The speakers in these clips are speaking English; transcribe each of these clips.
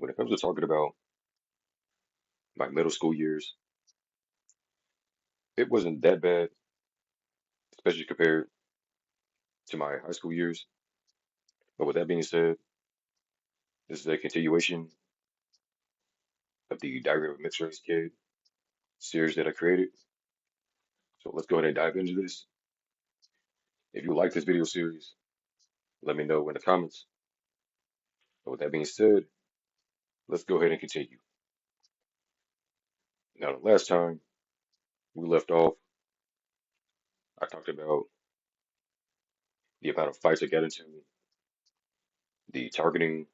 When it comes to talking about my middle school years, it wasn't that bad, especially compared to my high school years. But with that being said, this is a continuation of the Diary of a Mixed Race Kid series that I created. So let's go ahead and dive into this. If you like this video series, let me know in the comments. But with that being said, let's go ahead and continue. Now, the last time we left off, I talked about the amount of fights I got into, the targeting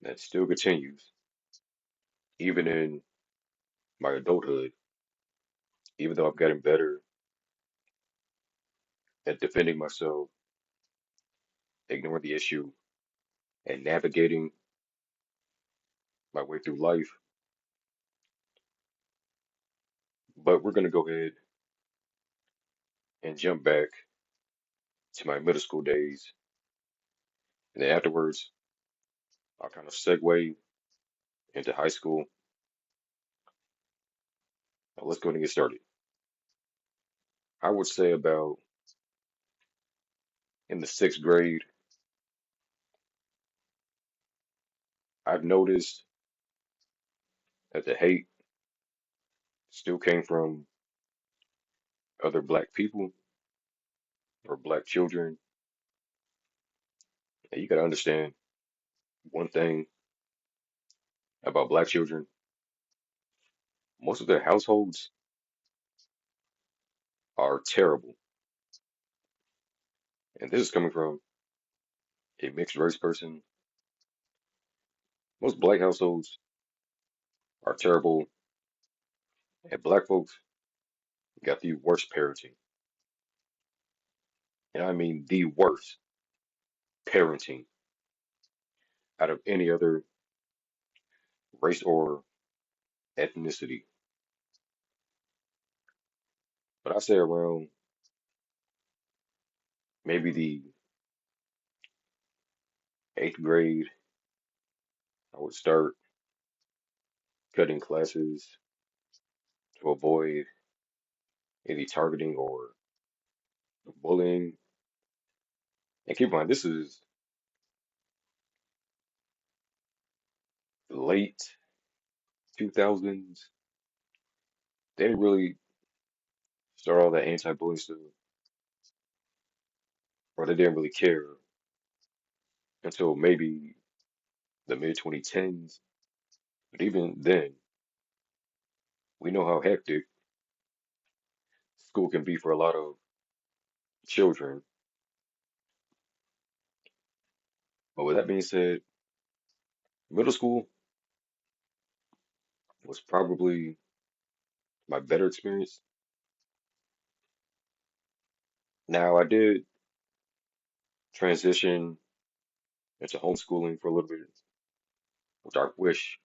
that still continues, even in my adulthood, even though I've gotten better at defending myself, ignoring the issue, and navigating my way through life. But we're going to go ahead and jump back to my middle school days. And then afterwards, I'll kind of segue into high school. Now let's go ahead and get started. I would say about in the sixth grade, I've noticed that the hate still came from other black people or black children. And you got to understand one thing about black children, most of their households are terrible. And this is coming from a mixed race person. Most black households are terrible, and black folks got the worst parenting. And I mean the worst parenting out of any other race or ethnicity. But I say around maybe the eighth grade, I would start cutting classes to avoid any targeting or bullying. And keep in mind, this is late 2000s. They didn't really start all that anti-bullying stuff, or they didn't really care until maybe the mid 2010s. But even then, we know how hectic school can be for a lot of children. But with that being said, middle school was probably my better experience. Now, I did transition into homeschooling for a little bit, which I wish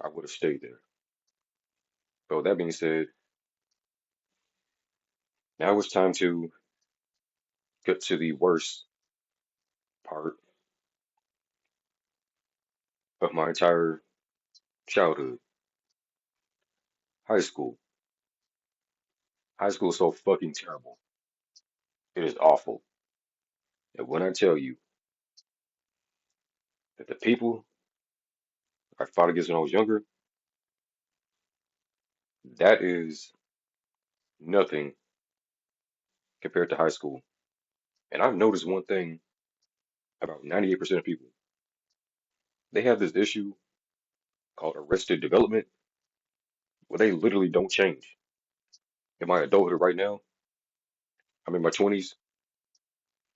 I would have stayed there. But with that being said, now it's time to get to the worst part of my entire childhood, high school. High school is so fucking terrible. It is awful. And when I tell you that the people I fought against when I was younger, that is nothing compared to high school. And I've noticed one thing about 98% of people. They have this issue called arrested development where they literally don't change. In my adulthood right now, I'm in my 20s,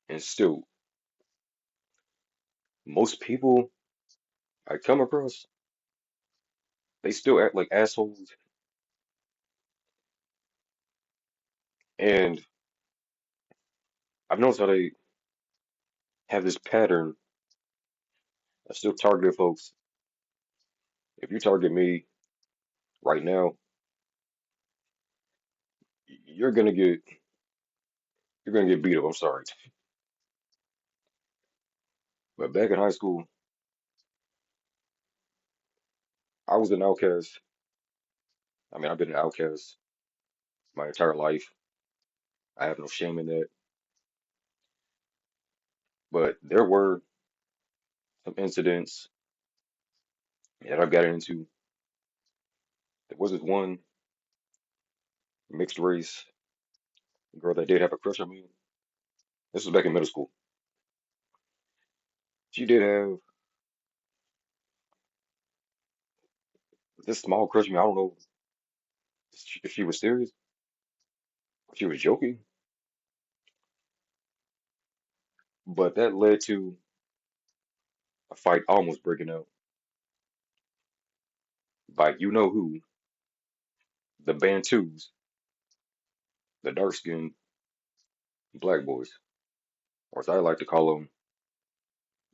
and still, most people I come across, they still act like assholes. And I've noticed how they have this pattern of still targeting folks. If you target me right now, you're gonna get you're gonna get beat up. I'm sorry. But back in high school, I was an outcast. I mean, I've been an outcast my entire life. I have no shame in that. But there were some incidents that I've gotten into. There was this one mixed race girl that did have a crush on me. This was back in middle school. She did have this small crush on me. I don't know if she was serious, if she was joking, but that led to a fight almost breaking out by you know who, the Bantus, the dark skinned black boys, or as I like to call them,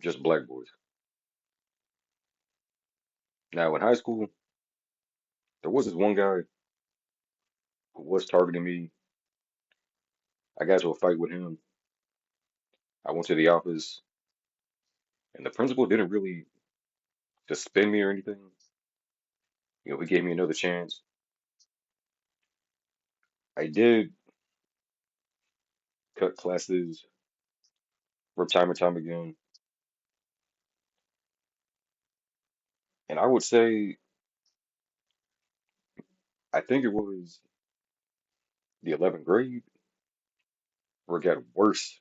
just black boys. Now, in high school, there was this one guy who was targeting me. I got into a fight with him. I went to the office, and the principal didn't really suspend me or anything. He gave me another chance. I did cut classes from time and time again, and I would say I think it was the 11th grade where it got worse,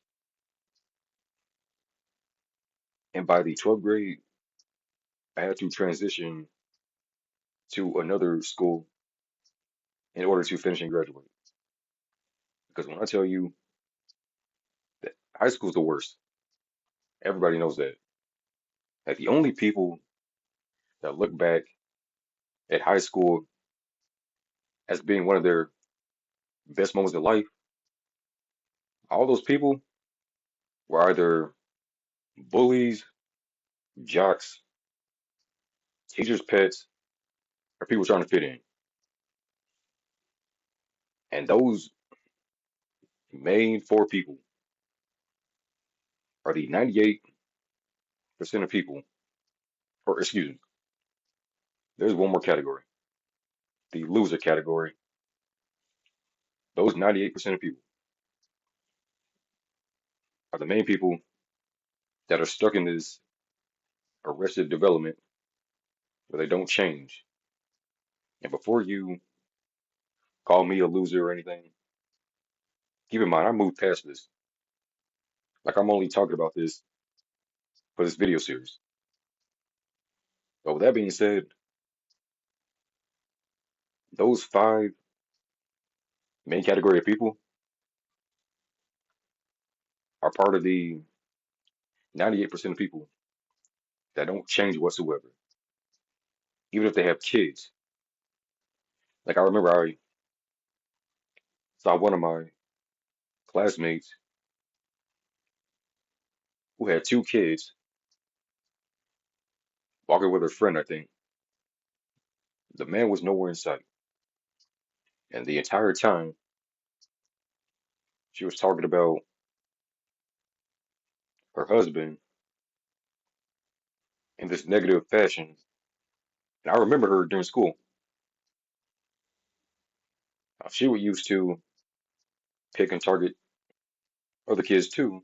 and by the 12th grade, I had to transition to another school in order to finish and graduate. Because when I tell you that high school's the worst, everybody knows that. Like the only people that look back at high school as being one of their best moments of life, all those people were either bullies, jocks, teachers' pets, or people trying to fit in. And those main four people are the 98% of people, or excuse me, there's one more category, the loser category. Those 98% of people are the main people that are stuck in this arrested development where they don't change. And before you call me a loser or anything, keep in mind, I moved past this. Like I'm only talking about this for this video series. But with that being said, those five main category of people are part of the 98% of people that don't change whatsoever, even if they have kids. Like I remember I saw one of my classmates who had two kids walking with her friend, I think. The man was nowhere in sight. And the entire time she was talking about her husband in this negative fashion. And I remember her during school. She would used to pick and target other kids too.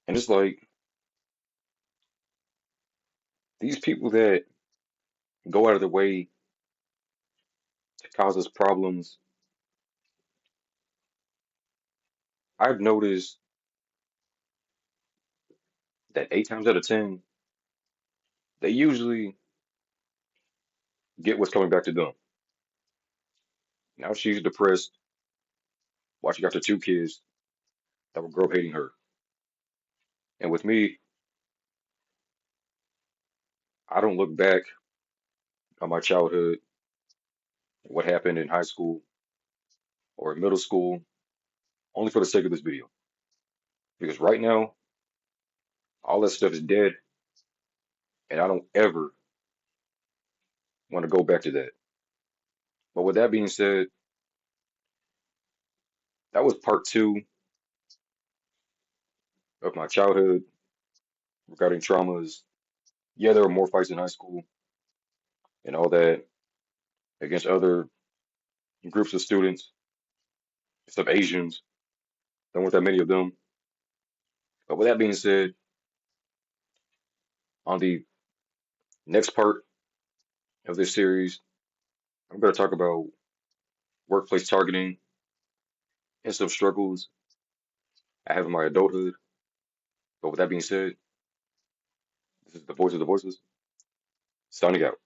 And it's like these people that go out of their way to cause us problems, I've noticed that 8 times out of 10, they usually get what's coming back to them. Now she's depressed, watching after two kids that will grow up hating her. And with me, I don't look back on my childhood, what happened in high school or in middle school, only for the sake of this video. Because right now, all that stuff is dead, and I don't ever want to go back to that. But with that being said, that was part two of my childhood regarding traumas Yeah, there were more fights in high school and all that against other groups of students, some Asians. There weren't that many of them. But with that being said, on the next part of this series, I'm going to talk about workplace targeting and some struggles I have in my adulthood. But with that being said, this is the voice of the voiceless, signing out.